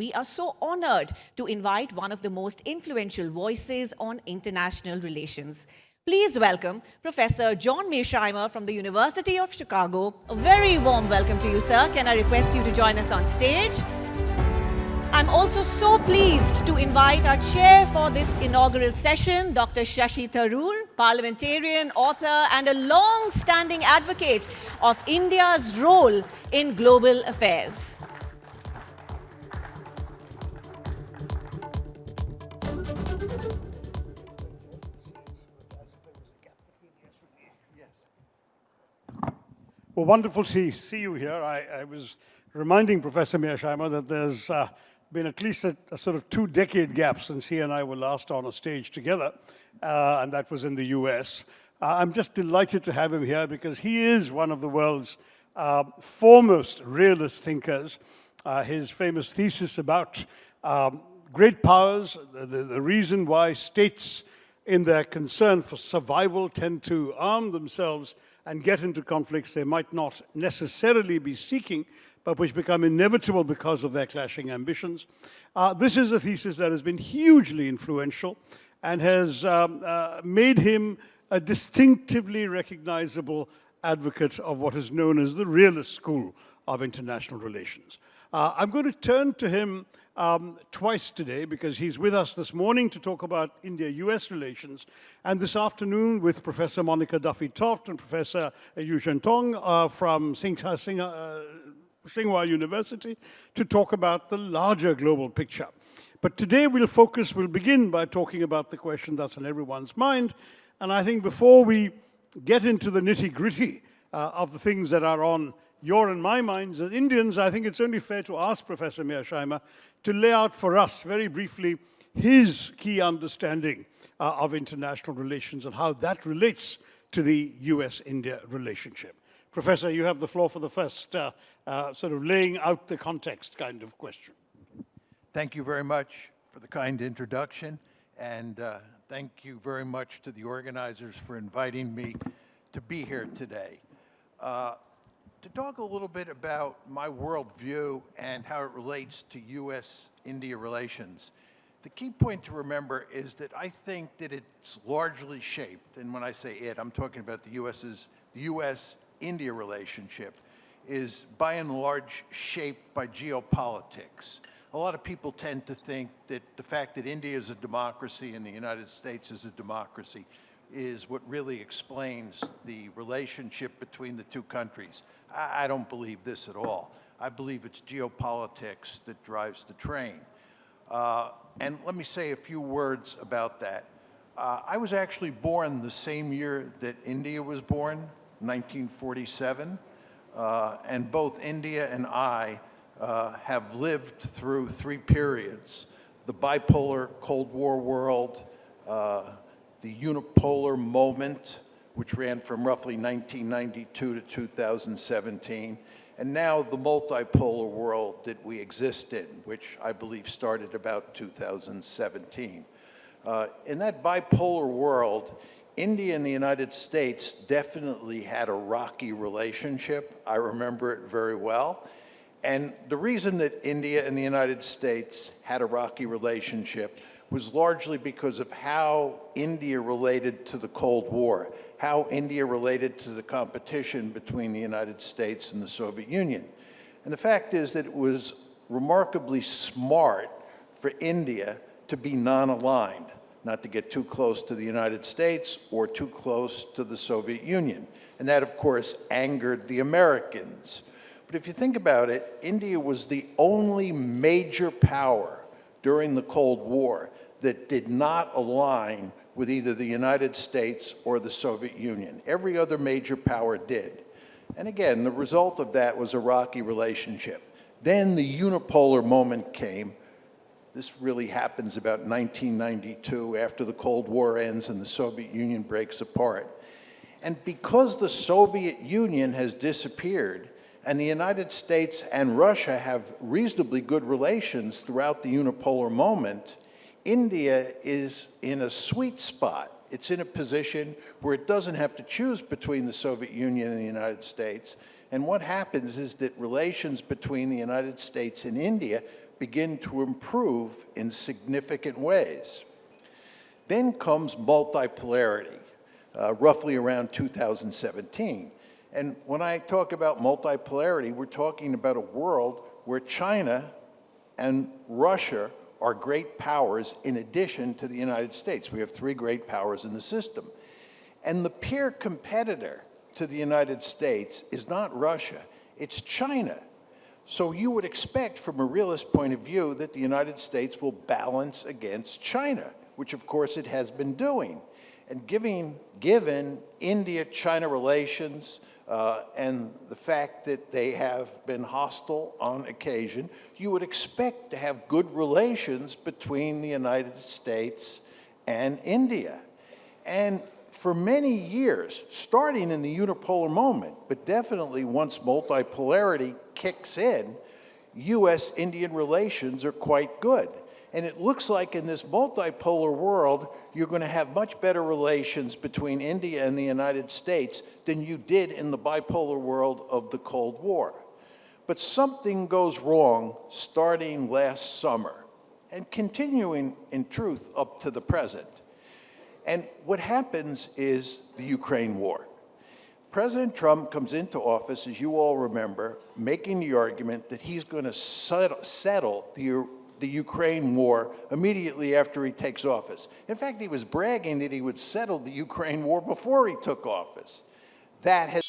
we are so honored to invite one of the most influential voices on international relations. Please welcome Professor John Mearsheimer from the University of Chicago. A very warm welcome to you, sir. Can I request you to join us on stage? I'm also so pleased to invite our chair for this inaugural session, Dr. Shashi Tharoor, parliamentarian, author, and a long-standing advocate of India's role in global affairs. Well, wonderful to see you here. I was reminding Professor Mearsheimer that there's been at least a sort of 2-decade gap since he and I were last on a stage together, and that was in the US. I'm just delighted to have him here because he is one of the world's foremost realist thinkers. His famous thesis about great powers, the reason why states in their concern for survival tend to arm themselves and get into conflicts they might not necessarily be seeking, but which become inevitable because of their clashing ambitions. This is a thesis that has been hugely influential and has made him a distinctively recognizable advocate of what is known as the realist school of international relations. I'm going to turn to him twice today because he's with us this morning to talk about India-US relations, and this afternoon with Professor Monica Duffy-Toft and Professor Yu Zhentong from Tsinghua University to talk about the larger global picture. But today we'll begin by talking about the question that's on everyone's mind, and I think before we get into the nitty-gritty of the things that are on your and my minds as Indians, I think it's only fair to ask Professor Mearsheimer to lay out for us very briefly his key understanding of international relations and how that relates to the US-India relationship. Professor, you have the floor for the first sort of laying out the context kind of question. Thank you very much for the kind introduction, and thank you very much to the organizers for inviting me to be here today. To talk a little bit about my worldview and how it relates to US-India relations. The key point to remember is that I think that it's largely shaped, and when I say it, I'm talking about the US-India relationship, is by and large shaped by geopolitics. A lot of people tend to think that the fact that India is a democracy and the United States is a democracy is what really explains the relationship between the two countries. I don't believe this at all. I believe it's geopolitics that drives the train. And let me say a few words about that. I was actually born the same year that India was born, 1947. And both India and I have lived through 3 periods: the bipolar Cold War world, the unipolar moment, which ran from roughly 1992 to 2017, and now the multipolar world that we exist in, which I believe started about 2017. In that bipolar world, India and the United States definitely had a rocky relationship. I remember it very well. And the reason that India and the United States had a rocky relationship was largely because of how India related to the Cold War, how India related to the competition between the United States and the Soviet Union. And the fact is that it was remarkably smart for India to be non-aligned, not to get too close to the United States or too close to the Soviet Union. And that, of course, angered the Americans. But if you think about it, India was the only major power during the Cold War that did not align with either the United States or the Soviet Union. Every other major power did. And again, the result of that was a rocky relationship. Then the unipolar moment came. This really happens about 1992, after the Cold War ends and the Soviet Union breaks apart. And because the Soviet Union has disappeared, and the United States and Russia have reasonably good relations throughout the unipolar moment, India is in a sweet spot. It's in a position where it doesn't have to choose between the Soviet Union and the United States. And what happens is that relations between the United States and India begin to improve in significant ways. Then comes multipolarity, roughly around 2017. And when I talk about multipolarity, we're talking about a world where China and Russia are great powers in addition to the United States. We have three great powers in the system. And the peer competitor to the United States is not Russia, it's China. So you would expect from a realist point of view that the United States will balance against China, which of course it has been doing. And given India-China relations and the fact that they have been hostile on occasion, you would expect to have good relations between the United States and India. And for many years, starting in the unipolar moment, but definitely once multipolarity kicks in, U.S.-Indian relations are quite good. And it looks like in this multipolar world, you're going to have much better relations between India and the United States than you did in the bipolar world of the Cold War. But something goes wrong starting last summer and continuing, in truth, up to the present. And what happens is the Ukraine war. President Trump comes into office, as you all remember, making the argument that he's going to settle the Ukraine war immediately after he takes office. In fact, he was bragging that he would settle the Ukraine war before he took office. That has